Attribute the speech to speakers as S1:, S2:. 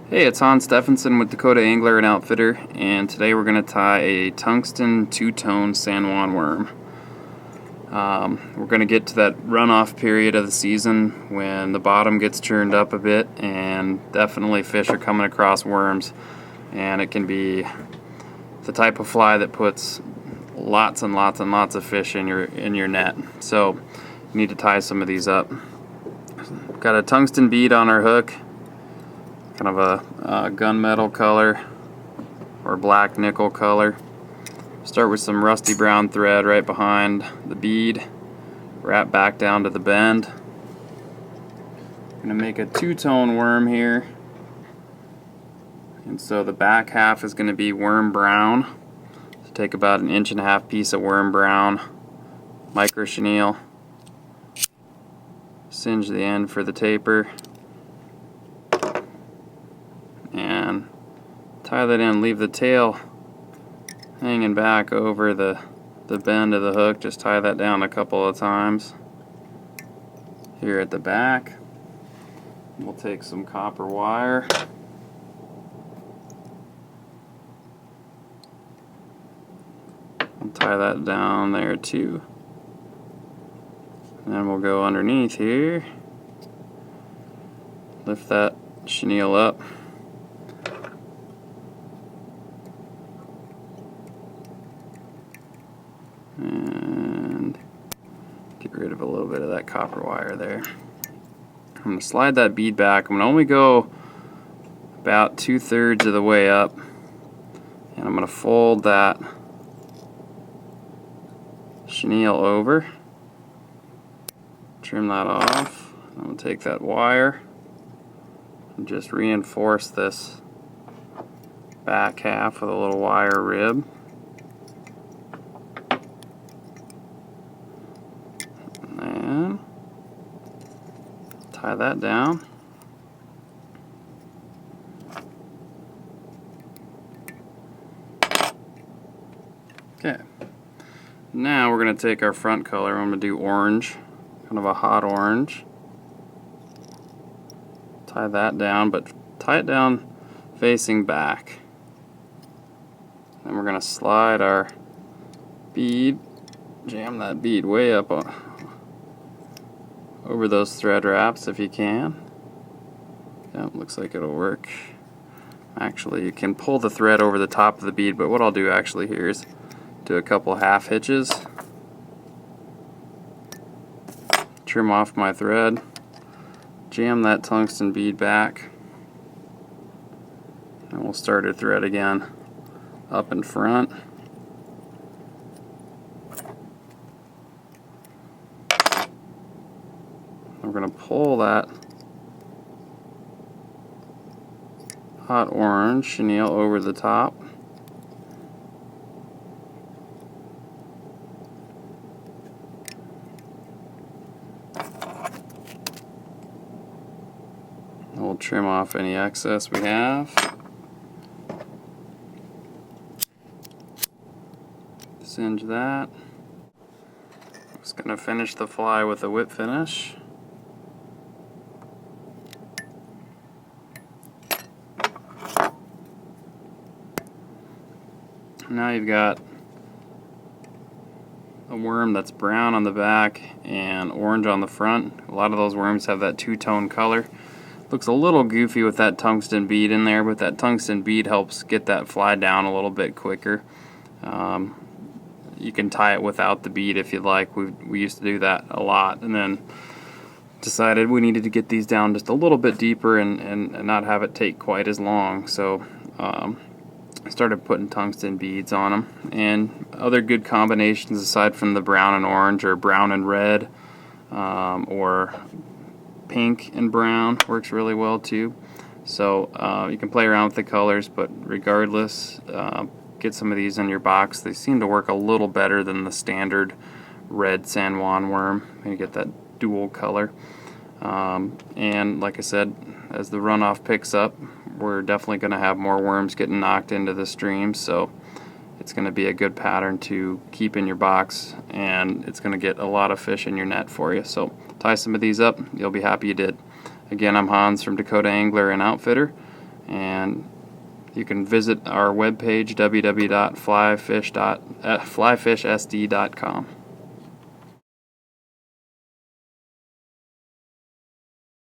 S1: Hey, it's Hans Stephenson with Dakota Angler and Outfitter, and today we're going to tie a tungsten two-tone San Juan worm. We're going to get to that runoff period of the season when the bottom gets churned up a bit, and definitely fish are coming across worms, and it can be the type of fly that puts lots and lots and lots of fish in your net. So you need to tie some of these up. Got a tungsten bead on our hook, kind of a gunmetal color or black nickel color. Start with some rusty brown thread right behind the bead, wrap back down to the bend. I'm going to make a two-tone worm here, and so the back half is going to be worm brown. So take about 1.5 inch piece of worm brown, micro chenille, singe the end for the taper, and tie that in. Leave the tail hanging back over the bend of the hook. Just tie that down a couple of times. Here at the back, we'll take some copper wire and tie that down there too. And then we'll go underneath here, lift that chenille up, and get rid of a little bit of that copper wire there. I'm going to slide that bead back. I'm going to only go about 2/3 of the way up, and I'm going to fold that chenille over, trim that off. I'm going to take that wire and just reinforce this back half with a little wire rib. And tie that down. Okay, now we're going to take our front color. I'm going to do orange, kind of a hot orange. Tie that down, but tie it down facing back. Then we're going to slide our bead, jam that bead way up over those thread wraps if you can. Yeah, looks like it'll work. Actually, you can pull the thread over the top of the bead, but what I'll do actually here is do a couple half hitches, trim off my thread, jam that tungsten bead back, and we'll start our thread again up in front. We're going to pull that hot orange chenille over the top. We'll trim off any excess we have. Singe that. Just going to finish the fly with a whip finish. Now you've got a worm that's brown on the back and orange on the front. A lot of those worms have that two-tone color. Looks a little goofy with that tungsten bead in there, but that tungsten bead helps get that fly down a little bit quicker. You can tie it without the bead if you'd like. We used to do that a lot, and then decided we needed to get these down just a little bit deeper and not have it take quite as long. So I started putting tungsten beads on them, and other good combinations aside from the brown and orange or brown and red, or pink and brown works really well too. So you can play around with the colors, but regardless, get some of these in your box. They seem to work a little better than the standard red San Juan worm. You get that dual color, and like I said, as the runoff picks up, we're definitely going to have more worms getting knocked into the stream, so it's going to be a good pattern to keep in your box, and it's going to get a lot of fish in your net for you. So tie some of these up, you'll be happy you did. Again, I'm Hans from Dakota Angler and Outfitter, and you can visit our webpage www.flyfishsd.com.